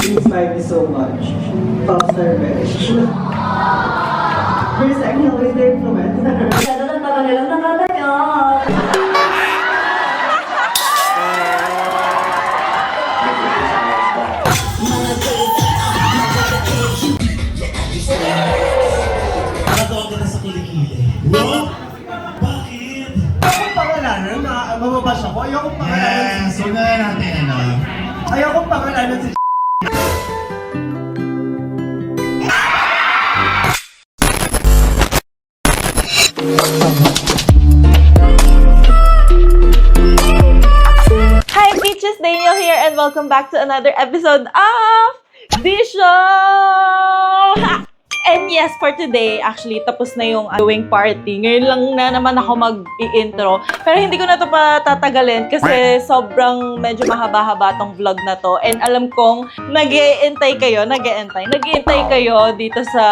Inspired me so much. Popstar Besh. First time na with their influencer. Masyado ng tagal nilang nakatayo. Nakatawa ka na sa kilikili. What? Bakit? Ayokong pangalanan, mababash ako. Ayokong pangalanan Yes, huwag na natin ano. Ayokong pangalanan si Hi, Peaches! Daniel here and welcome back to another episode of The Show! Ha! And yes, for today, actually, tapos na yung going party. Ngayon lang na naman ako mag-i-intro. Pero hindi ko na ito patatagalin kasi sobrang medyo mahaba-haba tong vlog na to. And alam kong nag-iintay kayo dito sa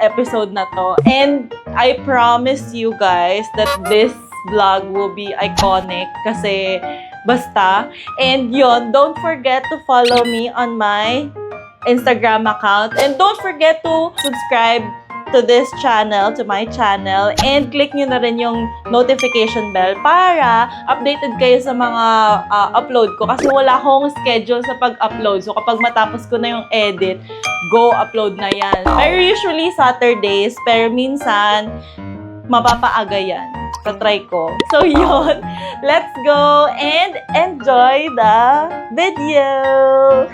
episode na to. And I promise you guys that this vlog will be iconic kasi basta. And yon, don't forget to follow me on my Instagram account. And don't forget to subscribe to this channel, to my channel. And click nyo na rin yung notification bell para updated kayo sa mga upload ko. Kasi wala akong schedule sa pag-upload. So kapag matapos ko na yung edit, go upload na yan. Pero usually Saturdays, pero minsan mapapaaga yan. Try ko. So yun, let's go and enjoy the video.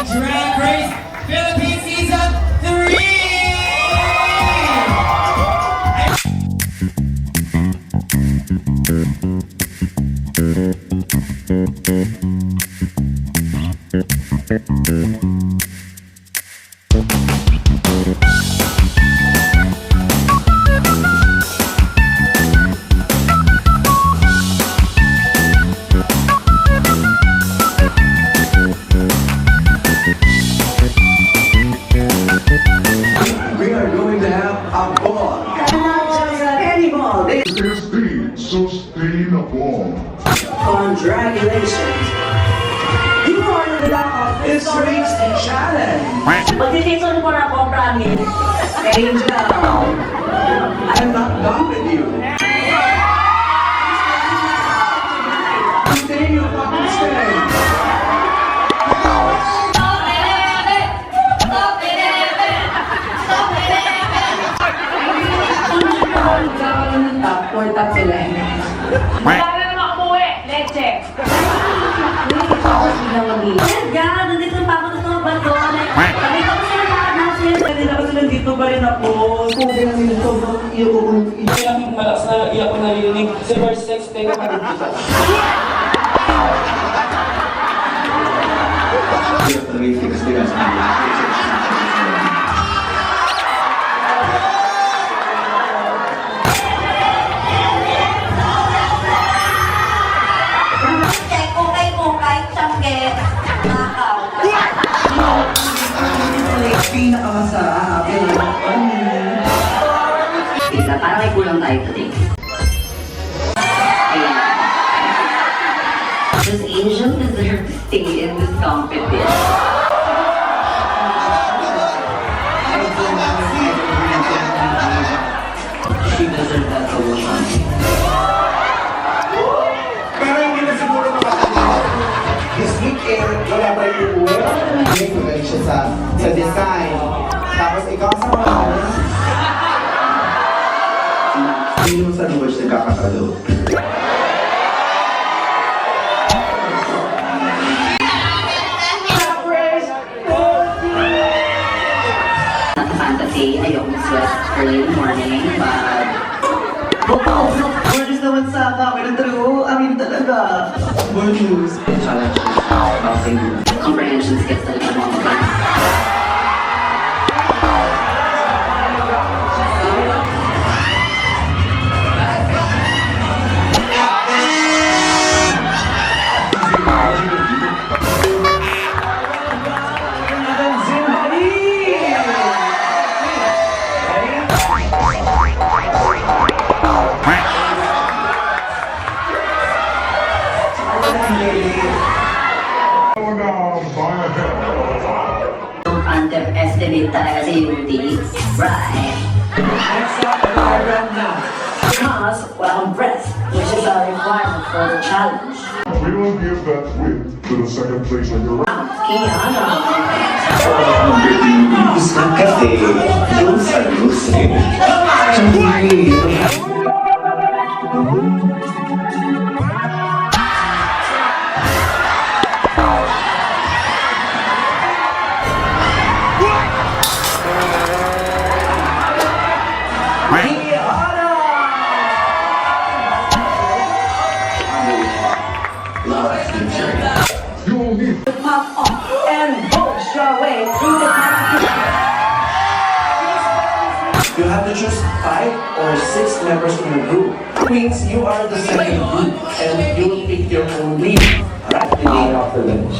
Drag Race Philippines Season 3! We are going to have a ball. not just any ball. It is the sustainable. Congratulations. You are the winner of this race challenge. Magsiseason ko na ako, promise. Angel, I'm not done with you. Stay, you fucking stay. Top 4, top 11. Marami naman umuwi. Leche. Yan, nandito pa ako sa mga bato. Nakita ko sila lahat natin. Kanina kasi nandito pa rin ako. Kung ganyan nito, sobrang iyo ko kung Kaya yung malakas na iyak ko narinig sa verse 6, tayo ka rin. brief because they guys Kukay, tiyangge, nakaw. Pinakamasarap. Tita, parang may kulang tayo today. Does Angel deserve to stay in this competition? She deserves that solution. Pero hindi na siguro makatapos. This weekend, wala pa yung uwi. Hindi ko galing siya sa design. Tapos ikaw sa mga hindi mo sa luwas nagkakatalo. Not a fantasy, ayoko mag-sweat early in the morning, but... Gorgeous naman sa akin. True. Amin talaga. More news. Challenge. Boxing. comprehension skills talaga mga kapatid. Don't underestimate talaga si Rudy. Right. Next up, diagram na. Because wala kang breath, which is a requirement for the challenge. We will give that win to the second place on your right. Kiana. Gusto kasi doon sa Lucy. You will need Pop off and push your way through the You have to choose 5 or 6 members in your group. Means you are the second group and you will pick your own lead. Alright? The day after lunch.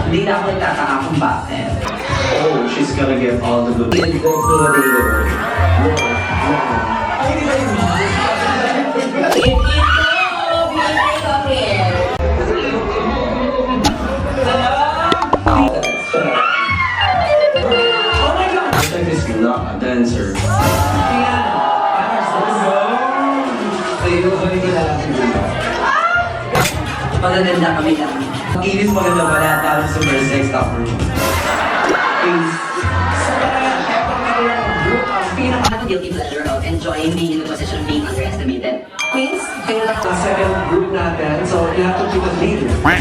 Hindi na ako nagtataka kung bakit. Oh, she's gonna get all the good. Let's go to the day. Not a dancer. Magaganda kami lang. Kinis maganda pala, parang super sex topper. Please. Pinaka guilty pleasure of enjoying being in the position of being underestimated. Queens, kayo lang. The second group natin, so you have to pick a leader. I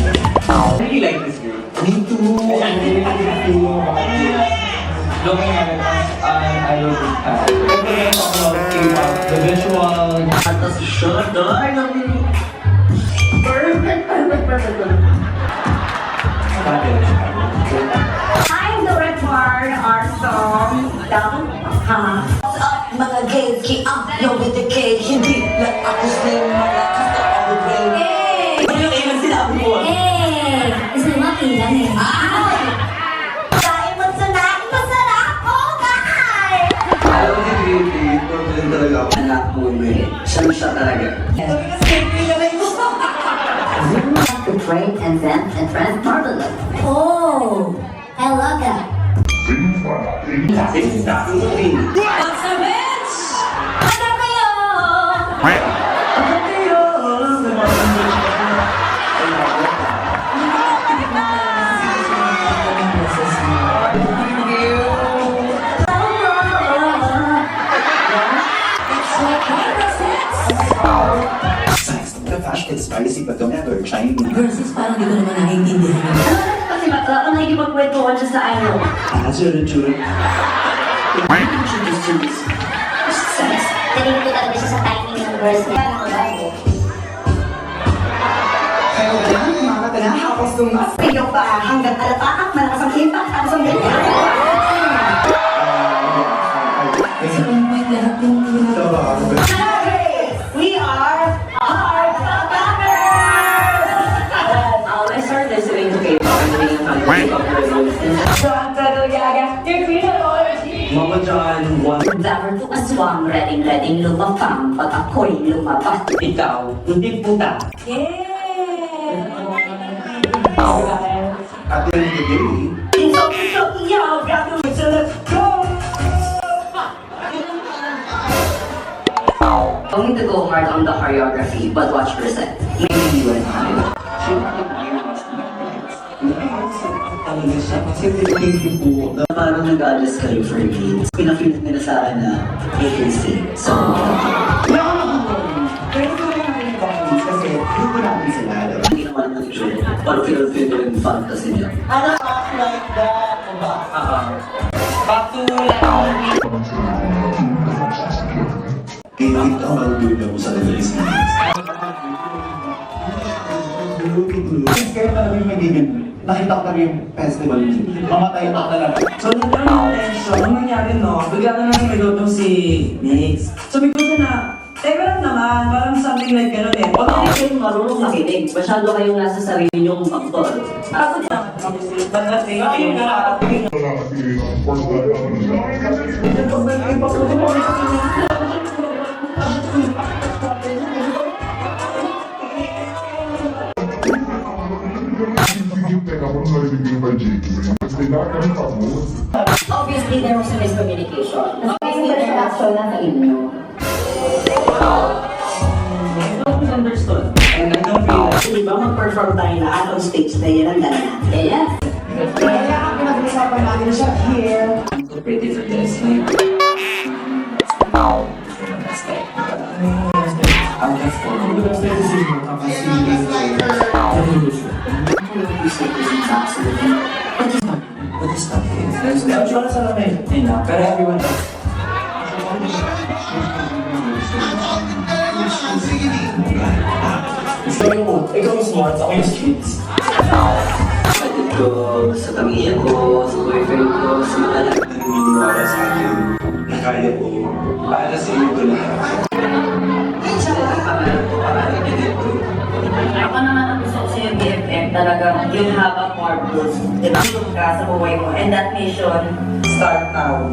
really like this group. Me too. I really feel about it. Looking at it, I love it. We're gonna talk about K-pop, the visual. Tapos short, no? I love you. Perfect. I'm the record our song Down Up mga gays, keep up yo with the kid. Hindi lang ako slim, malakas na ako brain. Ano yung even sinabi mo? Is it lucky lang eh? Dahil masarap, oh guys! Alam mo si Creepy, confident talaga ako. Anak mo eh, siya talaga. The train and then and friends marvelous. Oh, I love that. Ano kayo? The fashion is spicy but don't ever shiny. Versus parang di ko naman naiintindihan. Kasi baka ako nakikipagkwentuhan siya sa ano. Galing ko talaga siya sa timing ng verse niya. Ano ba? Kaya yan, mga tanahapos tumas. Piyo pa, hanggang alapaak, malakas ang impact, tapos ang ganyan. We are Heart Attackers! I started listening to K-pop and being a fan of K-pop. John Tadoyaga, your queen of orgy! Mama John, one. Never to aswang, ready lumapang, pag ako'y lumabas. Ikaw, hindi puta. At the end of the day, Yo, graduate, so let's go! Don't need to go hard on the choreography, but watch percent. Maybe you and I. Talaga siya. Kasi tinitingin po na Parang nag-adjust kayo for games. Pinafeel nila sa akin na AKC. So, pwede ko rin namin yung confidence kasi hindi namin sila. hindi naman yung show. Parang feel ko yung fantasy niya. Ano act like that? Diba? Kita ang duda mo sa release na Kaya talaga yung magiging nakita ko talaga yung festival music. Mamatay ako talaga. So, nagkaroon ng tension. Ang nangyari, no? Bigla na lang sumigaw si Nix. Sabi ko siya na, teka lang naman, parang something like gano'n eh. Huwag kayo kayong marunong makinig. Masyado kayong nasa sarili niyong faktor. Ako din ang pagdating kayo na Obviously, there was a miscommunication. Obviously, the reaction na sa inyo. understood. And I don't feel like, Di ba mag-perform tayo na at on stage na yan ang dala natin? Yes. Kaya ang pinag-usapan natin siya here. I'm so pretty for this. Like, I'll just What is that? I'm sure sa lamin. Pero everyone else. Story mo, ikaw yung smart, ako yung streets. Kapatid ko, sa pamilya ko, sa boyfriend ko, sa mga anak. Naniniwala sa akin na kaya ko para sa iyo ko lahat. Ako naman ang gusto ko sa yung BFF talaga yung habang more goals. Tinulong ka sa buhay mo. And that mission, start now.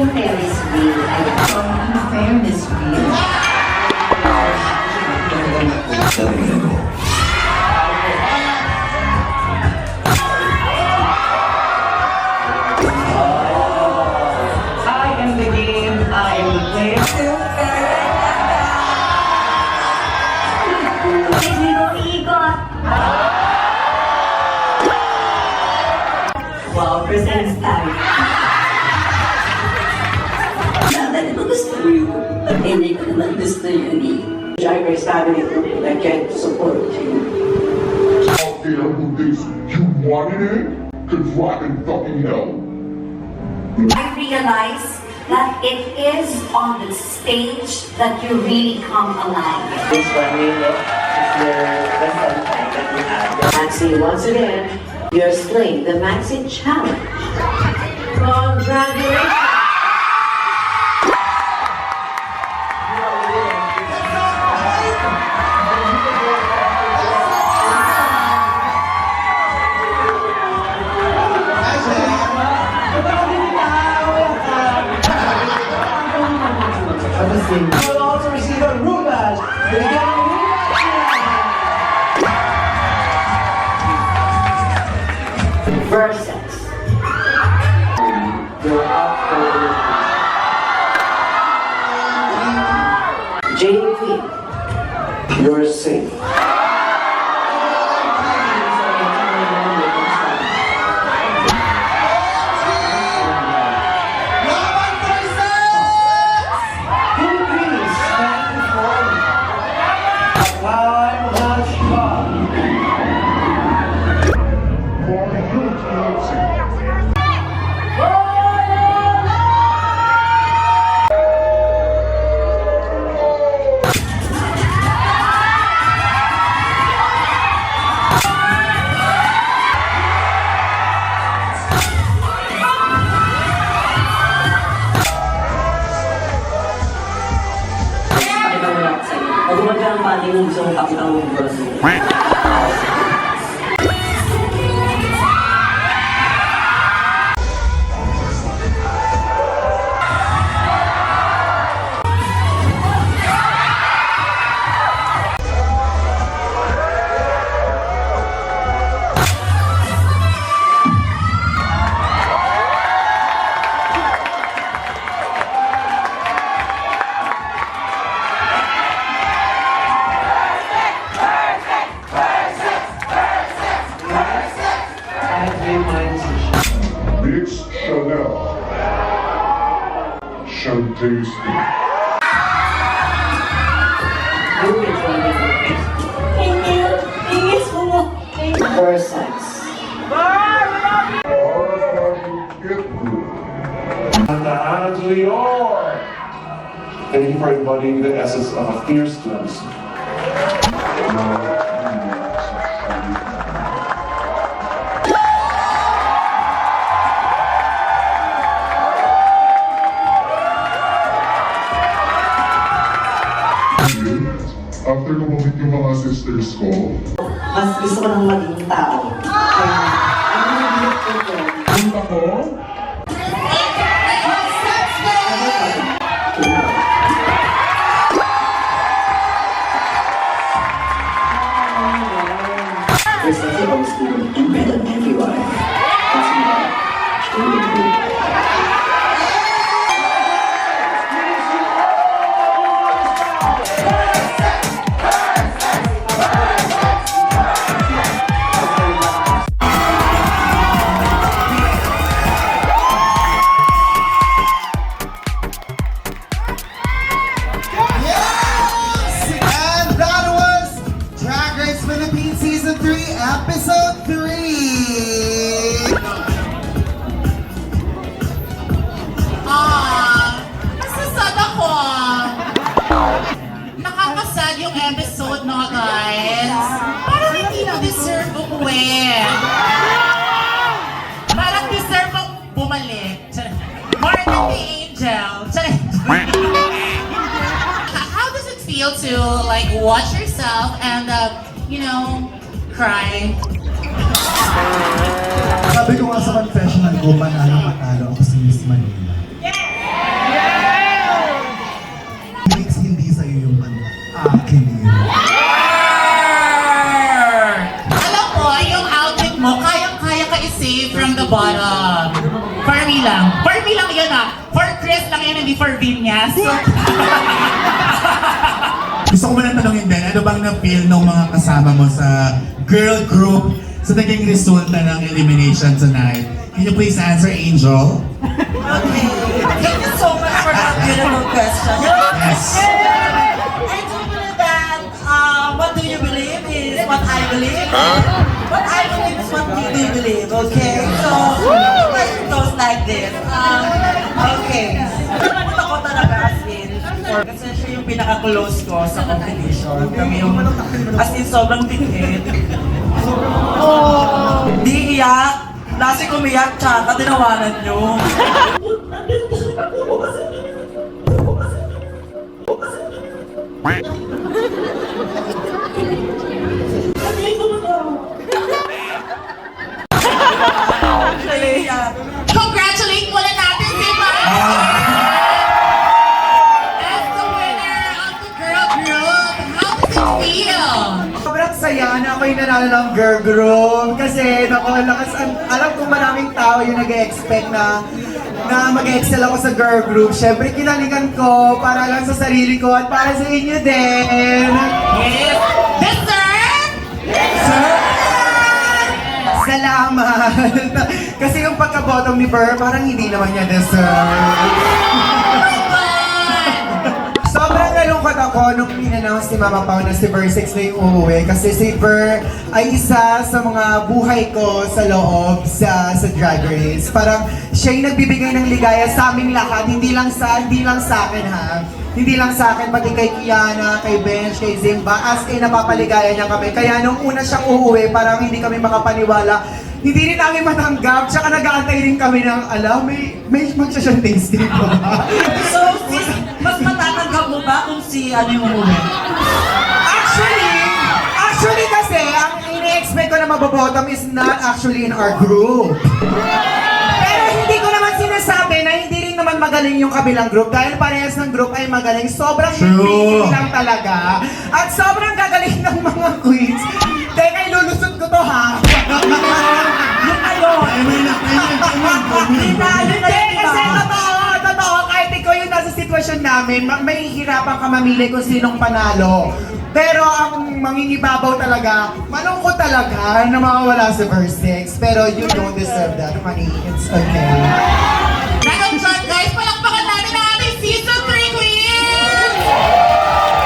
yung Ferris wheel. Yung Ferris wheel. I am the game, I am the player. Ikot-ikot. Wow, presents time. Dapat mo gusto mo yun. At hindi ko naman gusto yun eh. Drag Race family that can support you. Out there who thinks you wanted it, could rot in fucking hell. I realize that it is on the stage that you really come alive. This one is your best time that you have. Maxi, once again, you're slaying the Maxi Challenge. Congratulations! You will also receive a room badge. You get a room badge. Versus. You're up for JP. You're safe. Ako magkang pati ng gusto mong pakita mong grocery. Bitch Chanel. Shantae. Versus. And the hands of the Lord. Thank you for embodying the essence of a fierce glimpse. After lumamit yung mga sisters ko, Mas gusto ko nang maging tao. Kaya, ano yung bilip ko ko? yung ako, There's nothing else to do and better than everyone. That's me. Truly true. And that was Drag Race Philippines Season 3, Episode 3. Nasasad ako. Nakakasad yung episode, no, guys? Parang hindi na deserve umuwi. Parang deserve mong bumalik. More than the angel. How does it feel to, like, watch yourself and, cry? Sabi ko nga sa confessional ko, panalo matalo ako sa Miss Manila. lang. For me lang yun ah. For Chris lang yan, hindi for Vinyas. Gusto ko man tanongin din, ano bang na-feel ng mga kasama mo sa girl group sa naging resulta ng elimination tonight? Can you please answer, Angel? Okay. Thank you so much for that beautiful question. Yes. I do believe that what do you believe is what I believe. What I believe is what you believe, okay? So, the question goes like this. Okay. Naman ako talaga as in, kasi siya yung pinaka-close ko sa competition. Kami yung, as in, sobrang tingin. Di iyak. Nasi kumiyak, tsaka tinawanan nyo. Congratulate muna natin si Mike! As the winner of the girl group, how does it feel? Sobrang saya na ako yung nanalo ng girl group kasi alam ko maraming tao yung nag-expect na mag-excel ako sa girl group. Siyempre kinalingan ko para lang sa sarili ko at para sa inyo din. Yes! Deserve! Sir! Salamat! Kasi yung pagka-bottom ni Burr, parang hindi naman niya deserve. Sobrang nalungkot ako nung in-announce ni Mama Pao na si Burr 6 na yung uuwi. Kasi si Burr ay isa sa mga buhay ko sa loob sa Drag Race. Parang siya yung nagbibigay ng ligaya sa aming lahat. Hindi lang sa akin ha. Hindi lang sa akin, pati kay Kiana, kay Bench, kay Zimba. As in, napapaligaya niya kami. Kaya nung una siyang uuwi, parang hindi kami makapaniwala. Hindi rin namin matanggap. Tsaka nag-aantay rin kami ng, may magsasiyang tasting ko ba? So, mas matatanggap mo ba kung si ano yung umuwi? Actually kasi, ang ini-expect ko na mababottom is not actually in our group. Pero hindi ko naman sinasabi na hindi rin naman magaling yung kabilang group dahil parehas ng group ay magaling. Sobrang nitpicking lang talaga. At sobrang gagaling ng mga queens. Teka, ilulusot ko to ha. Yung ayun! Yun na Hindi, yun kasi iba. totoo, kahit ikaw yung nasa sitwasyon namin, may hirapan ka mamili kung sinong panalo. Pero ang mangingibabaw talaga, malungkot talaga na mawawala sa verse 6. Pero you don't deserve that, honey. It's okay. Dragon Shot guys, palakpakan natin ang ating Season 3 Queens!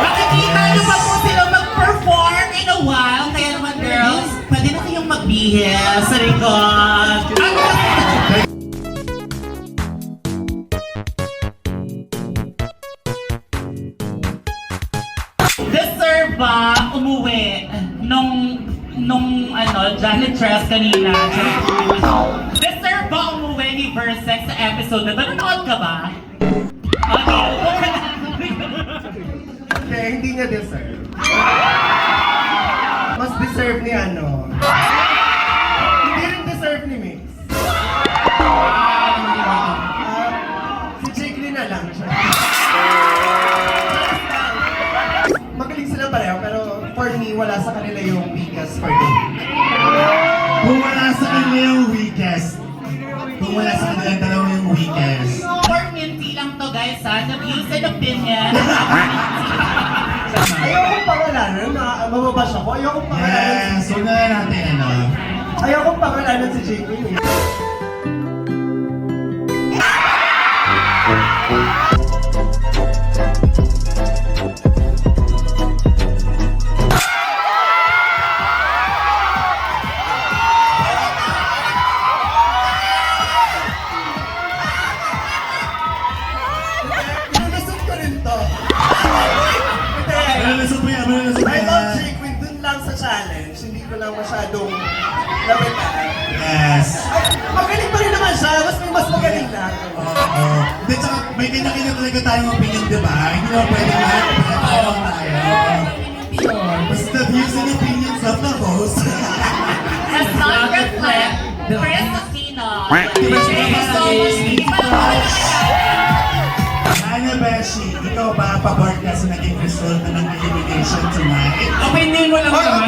Makikita nyo pa po sila mag-perform in a while. Kaya naman girls, pwede na kayong magbihis sa likod. Deserve ba umuwi nung janitress kanina? Deserve ba umuwi ni Versex sa episode na ito? Nanood ka ba? Okay. Okay, hindi niya deserve. Mas deserve ni ano. Hindi rin deserve ni Mix. Si Jake Lee na lang siya. Magaling sila pareho, pero for me, wala sa kanila yung weakest for me. Kung wala sa kanila yung weakest. Kung wala sa kanila dalawa yung weakest. For minty lang to guys ha, the views and opinion. Ayokong pangalanan, mababash ako. Ayokong pangalanan Yes, huwag na lang natin ano. Ayokong pangalanan si Jake Lee. Nilusot ko rin to. Malalasot mo yan, malalasot mo I yan. love Jake Lee dun lang sa challenge. Hindi ko lang masyadong lawitan. Yes. Ay, magaling pa rin naman siya. Mas magaling na. Oo. Hindi, tsaka may kanya-kanya talaga tayong opinion, di ba? Hindi naman pwede lahat. Pagkatawa tayo. Basta views and opinions of the host. Does not reflect Chris Aquino. Diba siya Thank you so much. Hindi pa naman Hana Beshi, ikaw ba pabor ka sa naging result ng elimination tonight? opinion mo lang naman.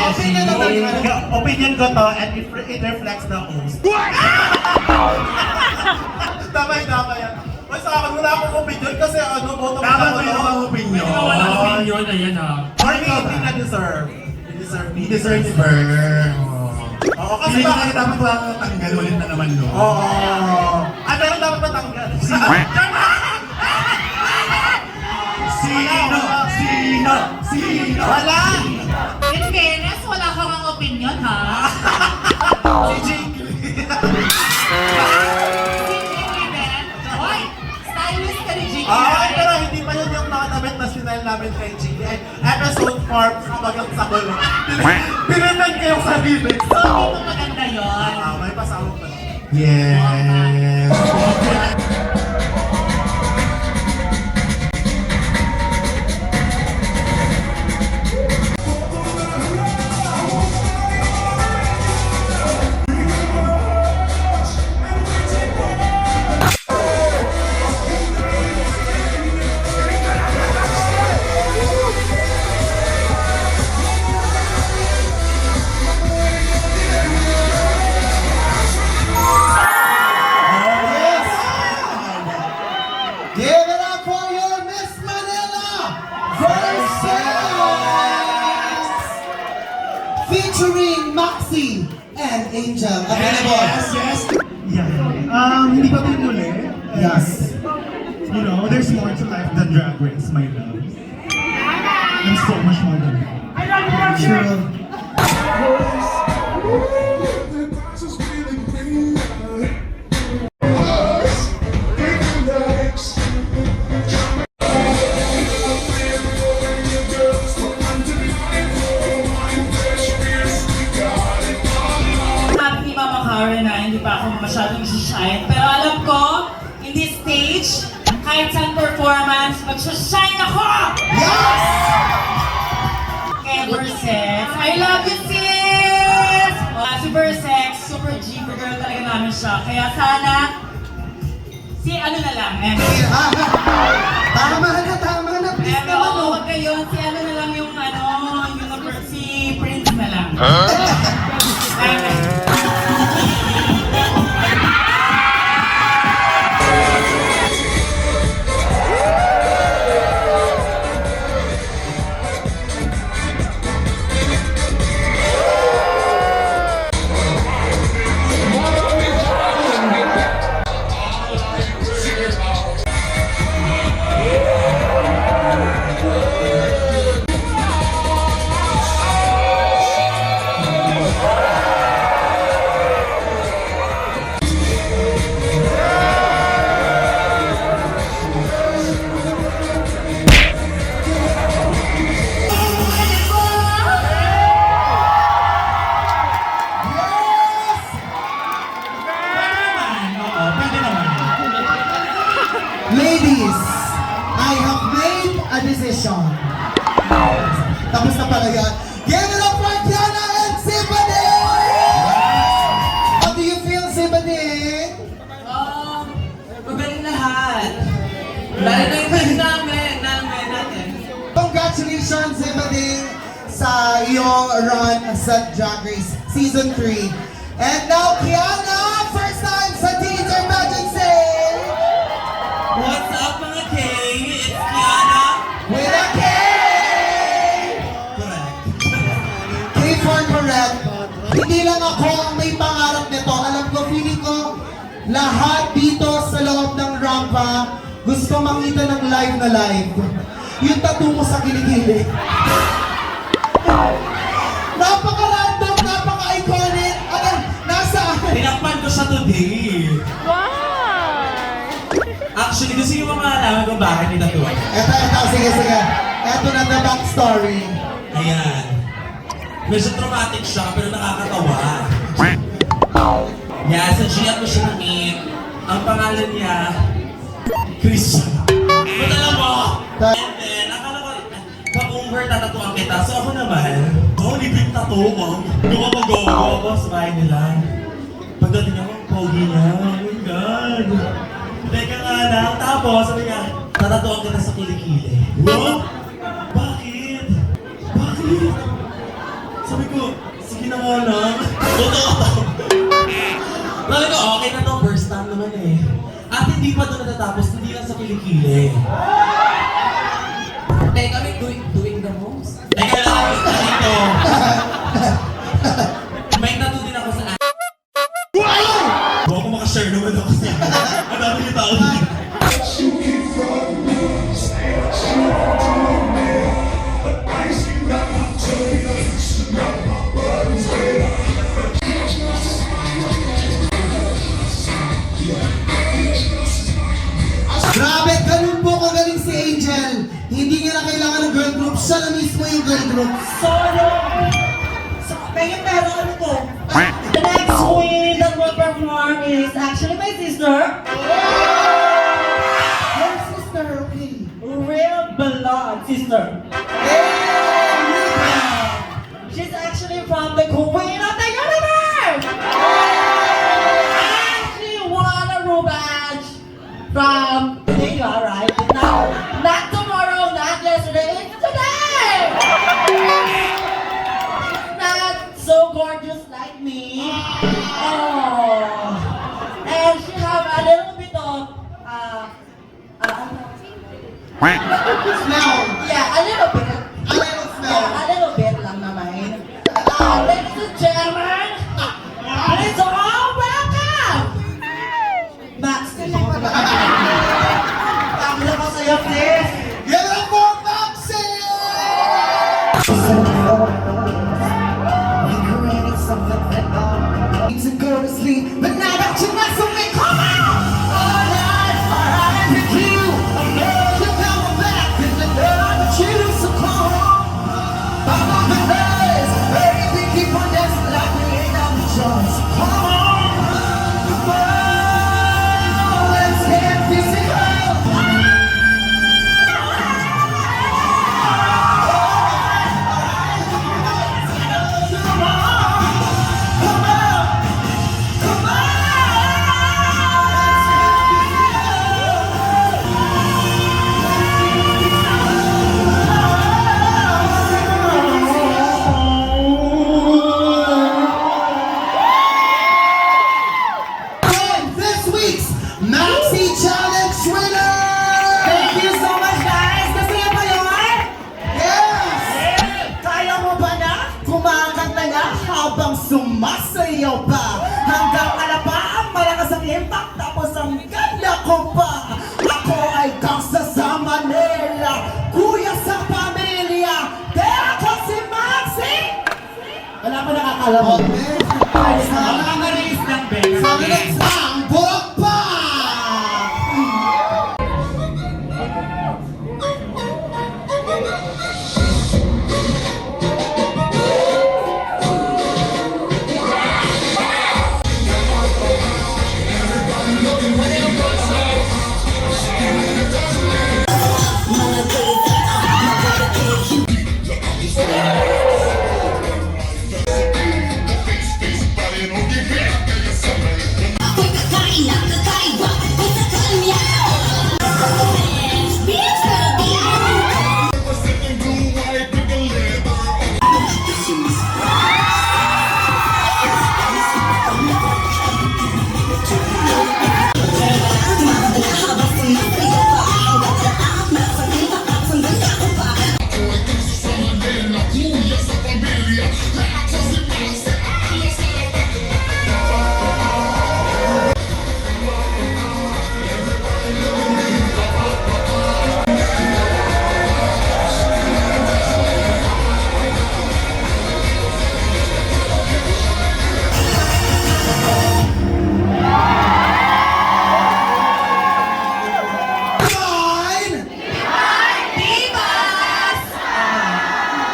Opinion na talaga. Opinion ko to and it reflects the host. magboboto ka Dapat ako, may no? mga opinion. May wala opinion, ayan ah. Or ikaw Hindi ba? na deserve. He deserves burn. Oo, kasi Kasi bakit? bakit dapat wala tanggal ulit na naman no? Oo. Ah, pero dapat matanggal. Sino? Wala! In fairness, wala ka mang opinion, ha? Si Jingle. Hoy, stylist ka ni Jiggy. Ay, pero hindi pa yun yung nakadamit na sinile namin kay Jingle. Episode 4, sabagang sa gulo. Pinunod ko yung sarili. So, dito maganda yun. May pasawag pa. Yes. Give it up for your Miss Manila versus featuring Maxi and Angel. Available. Yes. Yeah. Hindi pa ito uli. Yes. You know, there's more to life than Drag Race, my love. There's so much more than that. True. Sabi ni Mama Karen na hindi pa ako masyadong shine. Pero alam ko, in this stage, kahit saan performance, magsashine ako! Yes! Kaya Versex, I love you, sis! Si Versex, super G for girl talaga namin siya. Kaya sana, si ano na lang, Tama na. Please Pero naman, oh. huwag kayo, si ano na lang yung ano, si Prince na lang. Ayun. Ladies, I have made a decision. Tapos na pala yan. Give it up for Kiana and Sibading! How do you feel, Sibading? Magaling lahat. Dahil na yung natin. Congratulations, Sibading, sa iyong run sa Drag Race Season 3. And now, Kiana, first time sa Teenager Emergency! What's up mga K? It's Kiana. With a K! Correct. K for correct. Hindi lang ako ang may pangarap nito. Alam ko, feeling ko, lahat dito sa loob ng rampa gusto makita ng live na live. Yung tattoo mo sa kilikili. Napaka-random, napaka-iconic. Again, nasaan? Tinakpan ko siya today. Actually, gusto nyo ba malaman kung bakit nitatuwa? Eto, sige. Eto na the backstory. Ayan. Medyo traumatic siya, pero nakakatawa. Yeah, sa Gia ko siya na-meet. Ang pangalan niya, Chris. Ba't alam mo? And then, akala ko, ka-over tatatuan kita. So ako naman, libreng tattoo ko. Gawa ako sa bahay nila. Pagdating ako, pogi niya. Oh my God. Teka nga lang. Tapos, sabi niya, tatatuan kita sa kilikili. What? Bakit? Sabi ko, sige na nga lang. Totoo. Sabi ko, okay na to. First time naman eh. At hindi pa ito natatapos, hindi lang sa kilikili. teka, doing the most. Teka lang, ito. May tattoo din ako sa Huwag ako makashare naman ako siya. Ang dami yung tao dito. Grabe, ganun po kagaling si Angel. Hindi niya na kailangan ng girl group, siya na mismo yung girl group. Solo! So, pero ano to? The next queen that will perform is actually my sister. Your sister, okay. Real blood sister. She's actually from the Queen of the Universe! And she won a Rubaj from today, right? Now, not tomorrow, not yesterday, it's today! She's not so gorgeous like me. Oh. And she have a little bit of, Smell. yeah, a little bit. A little smell. Yeah, a little bit lang naman. Ladies and gentlemen, please all welcome! Max, pakita ko sa'yo, please. Give it up for Maxi! To go to sleep, but now that you mess with me, come on! All night, I'm with you. I know you're coming back, and I know that you so cold. I'm on the rise, baby, keep on dancing like we ain't got no choice. Come on, come on, let's get physical. This week's Maxi Challenge winner! Thank you so much, guys. Kasi yan ba yun? Yes! Kaya mo ba na? Kumakanta na habang sumasayaw pa. Hanggang alapa ang malakas ang impact, tapos ang ganda ko pa. Ako ay gangsta sa Manila, kuya sa pamilya. Kaya ako si Maxi! Wala pa nakakala mo. Nakaka-release lang, babe. Sabi next ang burok pa!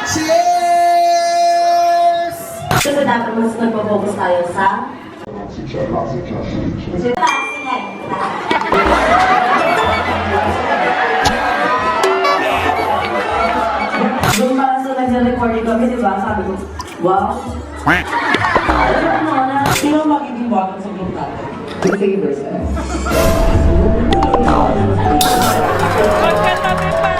Cheers! Kasi dapat mas nagpo-focus tayo sa Doon parang sa nag-recording kami, di ba? Sabi ko, wow. Ano na, sino ang magiging bottom sa group natin? The favors, eh. Magkatabi pa.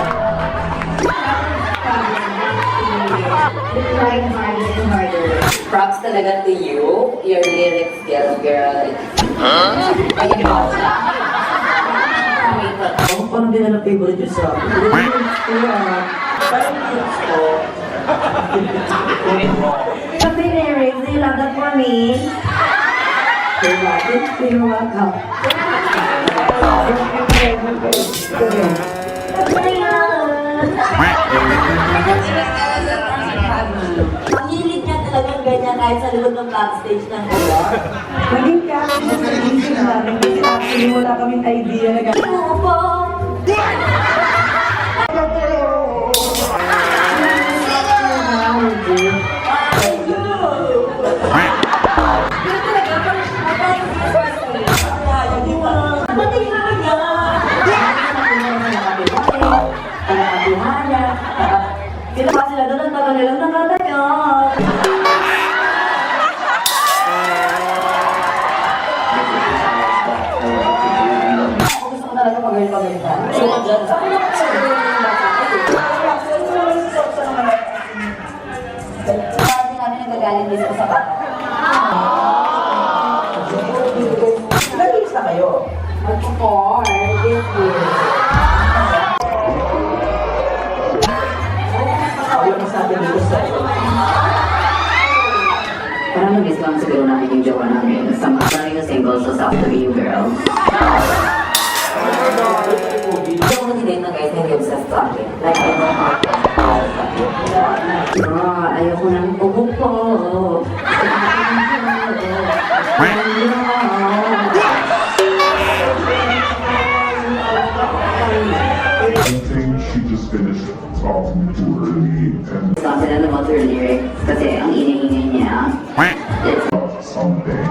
Trying harder and harder. Props talaga to you. Your lyrics skills, girl. Ayun ba siya? Parang din na favorite yung song. Happy lyrics, do you love that for me? You're welcome. Ang hilig niya talagang ganyan kahit sa likod ng backstage ng iba. Naging catchy na sa isip namin kasi actually wala kaming idea na gano'n. Oo po. Ginawa sila doon ang tagal nilang nakatayo. Ako gusto ko talaga pagalit-pagalitan. Sino dyan? Sa akin ako sa doon yung Parang namin nagagalit dito sa bata. Nag-iis na kayo. Mag-4, this year. Yung masabi dito sa Parang nag-miss lang siguro namin yung jowa namin. Sa mga yung single, so sa after you, girl. Hindi ako nag-date na guys, hindi obsessed sa akin. Like, I know how to ayoko nang upo. I think she just finished talking too early and Sabi na naman her lyrics kasi ang ingay-ingay niya. something.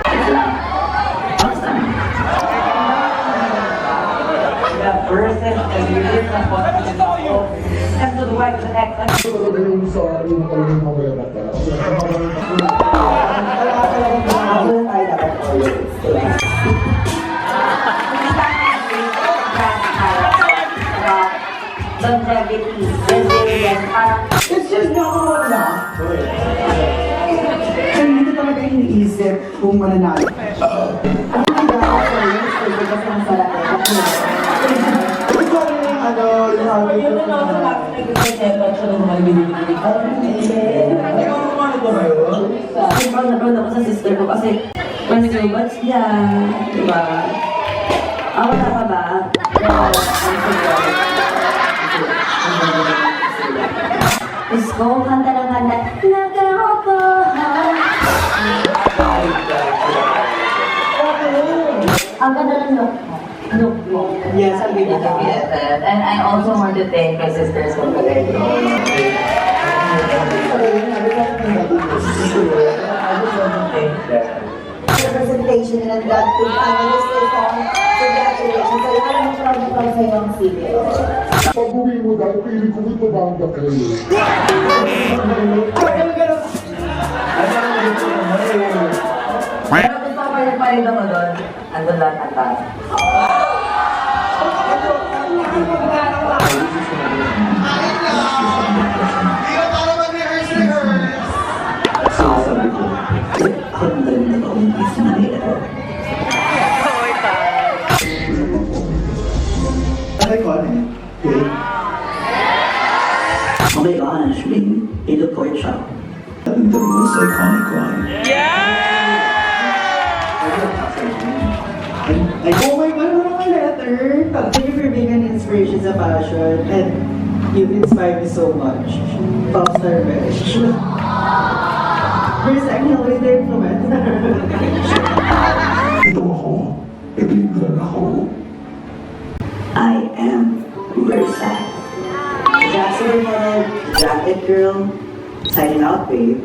It's love. Awesome. the verses and lyrics ng podcast ako. And to the right, the next. Longevity, resilience, parang It's just not na. Kaya hindi talaga iniisip kung mananalo. ano kaya sa lyrics ko kasi ang sarap ko. Ito rin yung ano, yung Yun habit na ako sa last night kasi seven siya nung mga binibili. Ay, ano ba yun? Sobrang ako sa sister ko kasi mas so much niya. Diba? Wala ka ba? I'm so sorry. Isko, kanta ng kanta. Ang ganda ng look mo. Yes, ang ganda. And I also want to thank my sisters from Cagayan. Representation and that to analyst the song. Congratulations. Sa lahat ng proud na para sa iyong CV. Pag-uwi mo dahil piling ko ito ba ang kayo? Pero kung papalit-palit ako doon, andun lang kanta. Sabi ko, ang ganda ko ang ismali ito. Ay, ko ano eh. Okay, honestly, in the pork shop, the most iconic one. Oh my God, what a letter! Thank you for being an inspiration sa fashion and you've inspired me so much. Popstar Besh. First, I'm always their influencer. Ito ako. Nagliglan ako. I am Versace. Jackson Model, Jacket Girl, signing out, babe.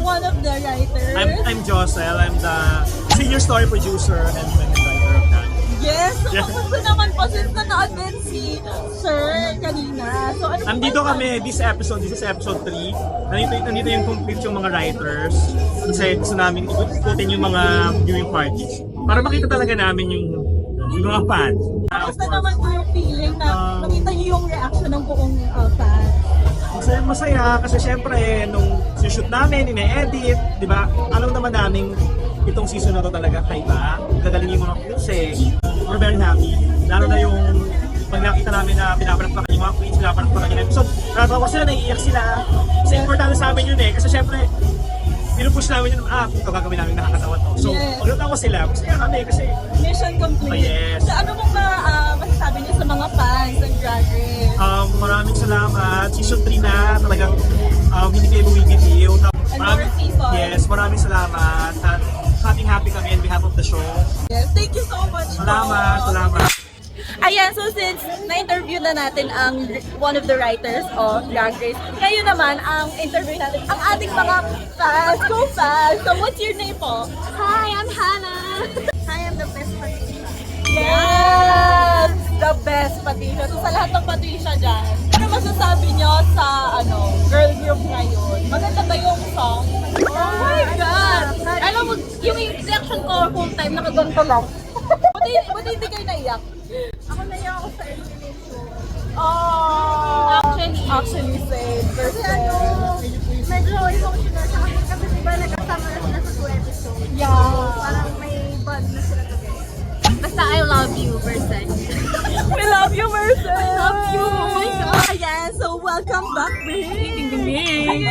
One of the writers. I'm Josel. I'm the senior story producer and writer of that. Yes, so kamusta naman po since na na-attend si Sir kanina? So ano Andito kami, this is episode 3. Nandito yung complete yung mga writers. Kasi gusto namin ikutin yung mga viewing parties. Para makita talaga namin yung mga fans. Basta naman po yung feeling na makita niyo yung reaction ng buong fans. Masaya kasi syempre nung shoot namin, ine-edit, di ba? Alam naman namin itong season na to talaga kaiba. Gagaling yung mga queens eh. We're very happy. Lalo na yung pag nakita namin na pinapalakpakan yung mga queens, pinapalakpakan yung episode. Natawa sila, naiiyak sila. Kasi importante sa amin yun eh. Kasi syempre, pinupush namin yun, ito gagawin namin nakakatawa to. So, pag natawa sila, masaya kami kasi Mission complete. yes. So ano pong masasabi niyo sa mga fans ng Drag Race? Maraming salamat. Season 3 na talagang hindi kayo bumibitiw. And more seasons. Yes, maraming salamat. At happy kami on behalf of the show. Yes, thank you so much. Salamat. Ayan, so since na-interview na natin ang one of the writers of Drag Race, ngayon naman ang interview natin ang ating mga fans, co-fans. So what's your name po? Hi, I'm Hannah. Hi, I'm the best Patricia. Yes! The best Patricia. So sa lahat ng Patricia dyan, ano masasabi nyo sa girl group ngayon? Maganda ba yung song? Oh my God! Alam mo, yung reaction ko whole time nakaganto lang. Buti hindi kayo naiyak? Ako naiyak ako sa elimination. Oh! Actually same. Kasi medyo emotional siya kasi diba nagkasama na sila sa 2 episodes. Yeah. Parang may bond na sila together. Basta I love you, Versace. We love you, Mercy! I love you. Oh my God. Ayan, so welcome back, Ray!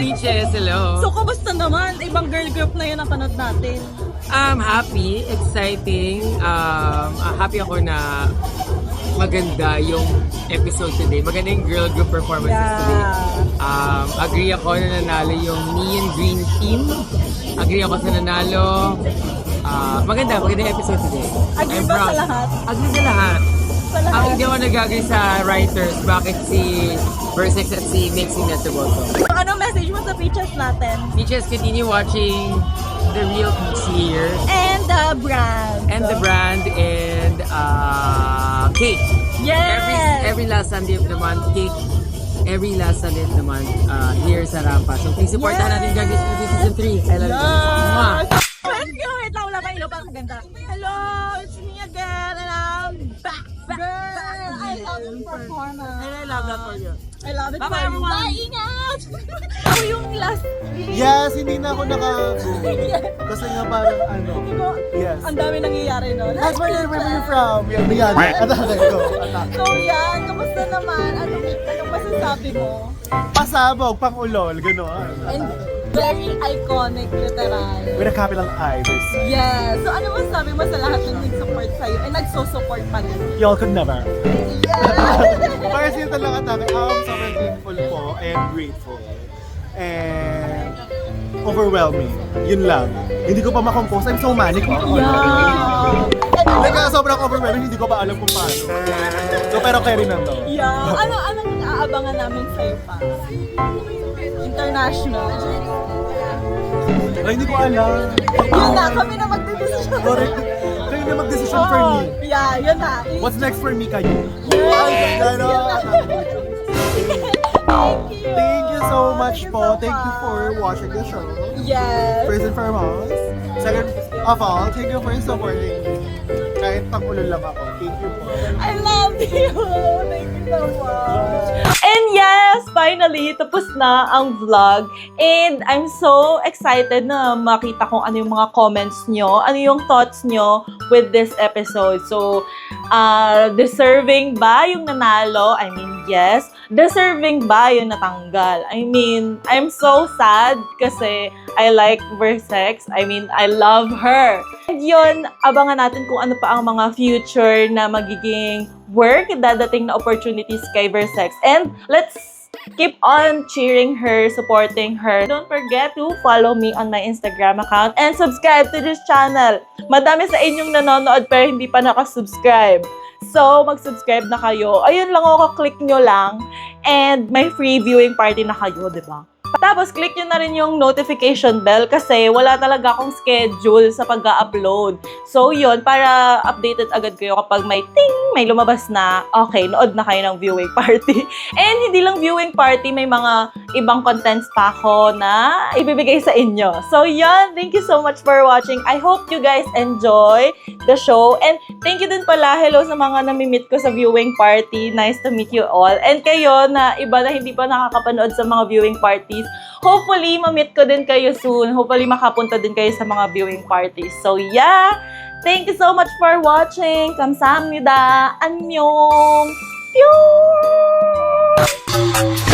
Peaches, hello. So, kumusta naman? Ibang girl group na yun napanood natin. I'm happy, exciting. Happy ako na maganda yung episode today. Maganda yung girl group performances today. Agree ako na nanalo yung Neon Green team. Agree ako sa nanalo. Maganda yung episode today. Agree ba sa lahat? Agree sa lahat. Sa lahat? Hindi ako nag-agree sa writers. Bakit si Versex at si Mixing Netaboto? So, ano message mo sa Peaches natin? Peaches, continue watching The Real Peach here. And the brand. And the brand and cake. Yes! Every last Sunday of the month, cake. Every last Sunday of the month here sa Rampa. So please supportahan natin Drag Race Season 3. I love you. Mwah! Thank you! Wait lang, wala pa ilo pa maganda. Hello! It's me again and I'm back! Girl! I love your performance. And I love that for you. I love it. Bye-bye, everyone. Bye, ingat! Ako yung last. Yes, hindi na ako kasi nga parang yes. Ang dami nangyayari no. That's where you're from. Yan. So yan, kamusta naman? Anong masasabi mo? Pasabog, pang-ulol, gano'n. And very iconic, literal. With a capital I, Versace. Yes. So ano masasabi mo sa lahat ng nag-support sa'yo and nagso-support pa rin? Y'all could never. Yes! Para sila talaga tayo, sobrang thankful po and grateful. And overwhelming. Yun lang. Hindi ko pa makompose. I'm so manic. Yeah! Sobrang overwhelming, hindi ko pa alam kung paano. So, pero carry na to. Yeah! Anong aabangan namin sa'yo pa? International. Ay, hindi ko alam. Yun na, kami na magdedesisyon. Correct. Kayo na mag-decision for me. Yeah, yun na. What's next for me kayo? Yes! Thank you so much po. Thank you for watching the show. Yes! First and foremost. Second of all, thank you for supporting me. Kahit pang-ulol lang ako. Thank you po. I love you! Thank you so much! And yes, finally, tapos na ang vlog. And I'm so excited na makita kung ano yung mga comments nyo, ano yung thoughts nyo with this episode. So, deserving ba yung nanalo? I mean, yes. Deserving ba yung natanggal? I mean, I'm so sad kasi I like Versex. I mean, I love her. And yun, abangan natin kung ano pa ang mga future na magiging work, dadating na opportunities kay Versex. And let's keep on cheering her, supporting her. Don't forget to follow me on my Instagram account and subscribe to this channel. Madami sa inyong nanonood pero hindi pa nakasubscribe. So, mag-subscribe na kayo. Ayun lang ako, click nyo lang. And may free viewing party na kayo, di ba? Tapos, click nyo na rin yung notification bell kasi wala talaga akong schedule sa pag-upload. So, yun, para updated agad kayo kapag may ting, may lumabas na, okay, nood na kayo ng viewing party. And hindi lang viewing party, may mga ibang contents pa ako na ibibigay sa inyo. So, yun, thank you so much for watching. I hope you guys enjoy the show. And thank you din pala, hello sa mga nami-meet ko sa viewing party. Nice to meet you all. And kayo na iba na hindi pa nakakapanood sa mga viewing parties, hopefully, ma-meet ko din kayo soon. Hopefully, makapunta din kayo sa mga viewing parties. So, yeah! Thank you so much for watching. 감사합니다. 안녕. 뿅!